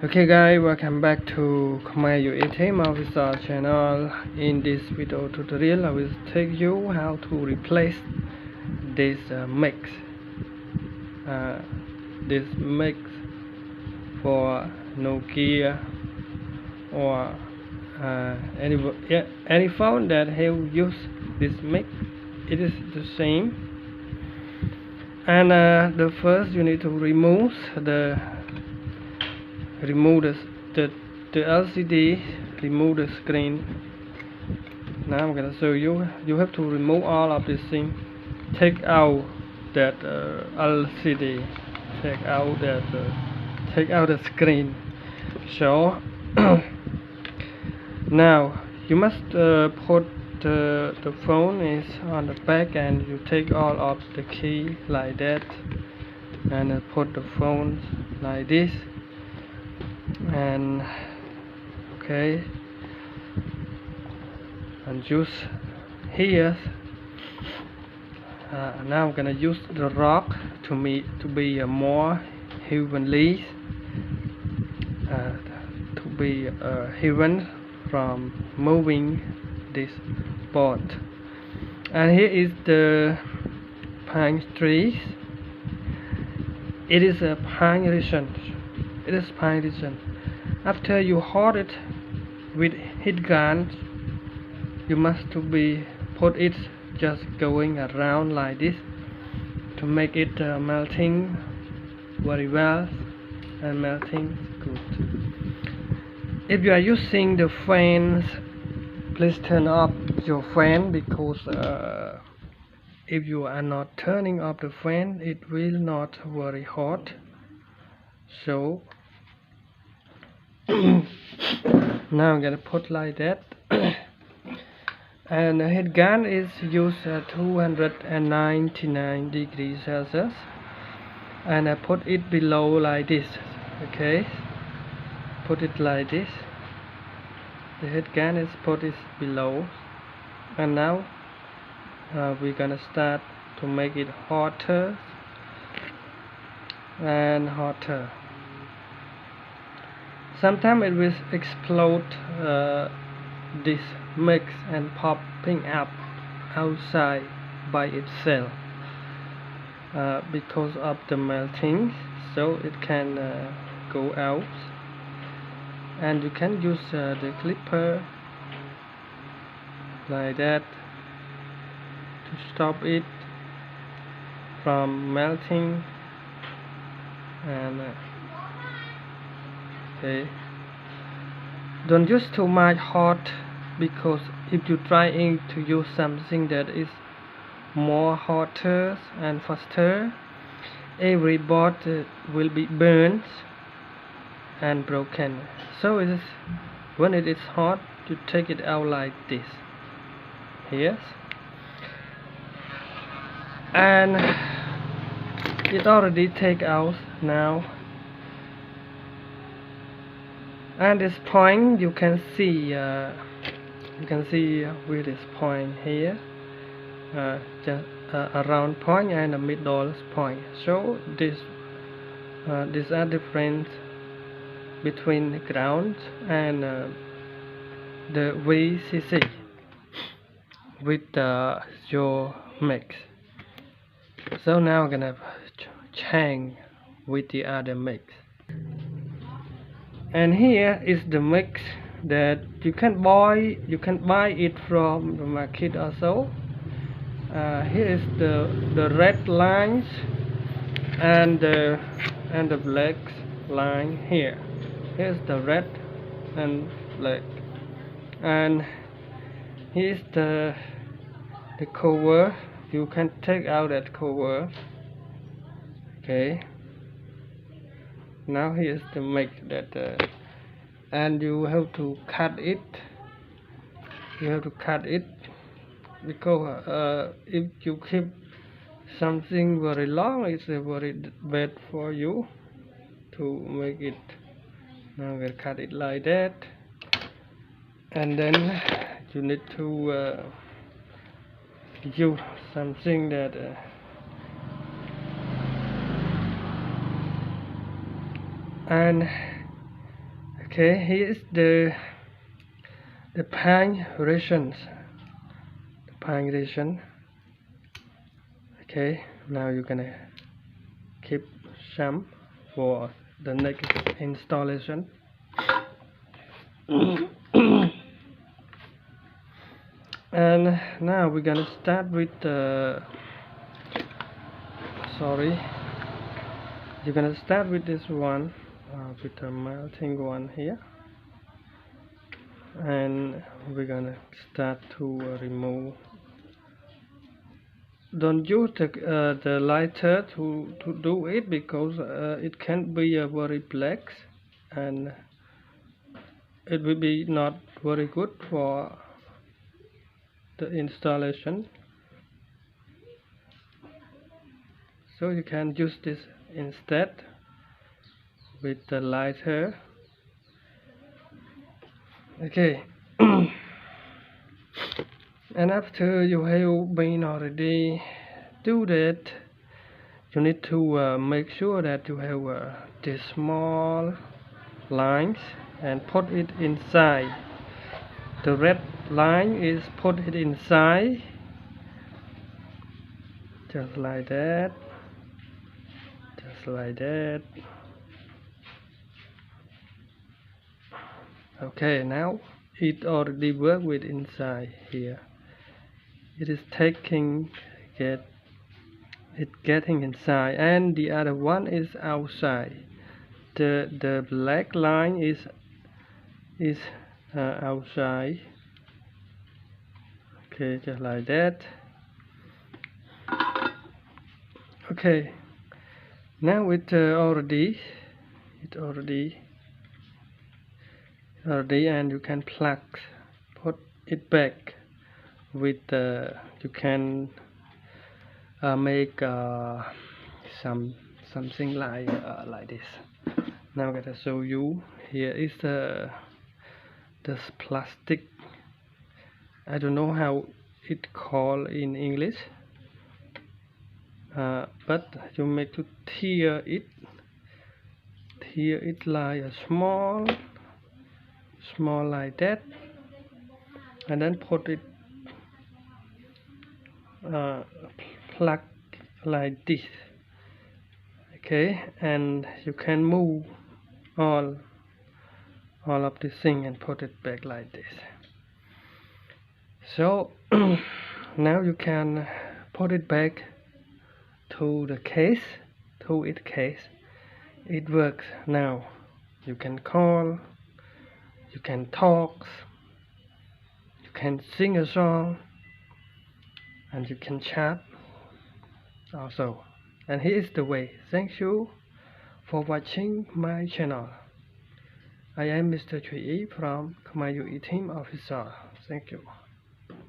Okay guys, welcome back to Khmerue Teams Official Channel. In this video tutorial, I will take you how to replace this mix for Nokia or any phone that have used this mix. It is the same. And the first you need to remove the LCD, remove the screen. Now I'm gonna show you. You have to remove all of this thing. Take out that LCD. Take out the screen. So now you must put the phone is on the back, and you take all of the key like that, and put the phone like this. And okay, and use here. Now I'm gonna use the rock to be more evenly to be even from moving this board. And here is the pine trees. It is a pine region. It is pine region. After you hold it with heat gun, you must to be put it just going around like this to make it melting very well and melting good. If you are using the fans, please turn off your fan, because if you are not turning off the fan, it will not very hot. So now I'm gonna put like that. And the heat gun is used at 299 degrees Celsius, and I put it below like this. Okay, put it like this. The heat gun is put it below, and now we're gonna start to make it hotter and hotter. Sometimes it will explode this mix and popping up outside by itself because of the melting, so it can go out. And you can use the clipper like that to stop it from melting. And okay, don't use too much hot, because if you trying to use something that is more hotter and faster, every board will be burned and broken. So it is, when it is hot, you take it out like this. Yes, and it already take out now. And this point you can see with this point here, just a round point and a middle point. So these are different between the ground and the VCC with your mix. So now I'm gonna change with the other mix. And here is the mix that you can buy it from the market also. Here is the red lines and the black line here. Here's the red and black, and here's the cover. You can take out that cover. Okay, now here's the mix that and you have to cut it. Because if you keep something very long, it's very bad for you to make it. Now we'll cut it like that, and then you need to use something that and Okay, here is the pang rations. The pang ration. Okay, now you're gonna keep some for the next installation. And now we're gonna start with you're gonna start with this one, with the melting one here, and we're gonna start to remove. Don't use the lighter to do it, because it can be very black and it will be not very good for the installation. So you can use this instead with the lighter. Okay. And after you have been already do that, you need to make sure that you have the small lines and put it inside. The red line is put it inside, just like that, just like that. Okay, now it already work with inside here. It is getting inside, and the other one is outside. The black line is outside. Okay, just like that. Okay, now it already, and you can put it back with you can make something like this. Now I'm gonna show you. Here is this plastic. I don't know how it called in English, but you make to tear it like a small like that, and then put it plug like this. Okay, and you can move all of this thing and put it back like this. So now you can put it back to the case, it works now. You can call, you can talk, you can sing a song, and you can chat also. And here is the way. Thank you for watching my channel. I am Mr. CHHUOY from Khmerue Teams Official. Thank you.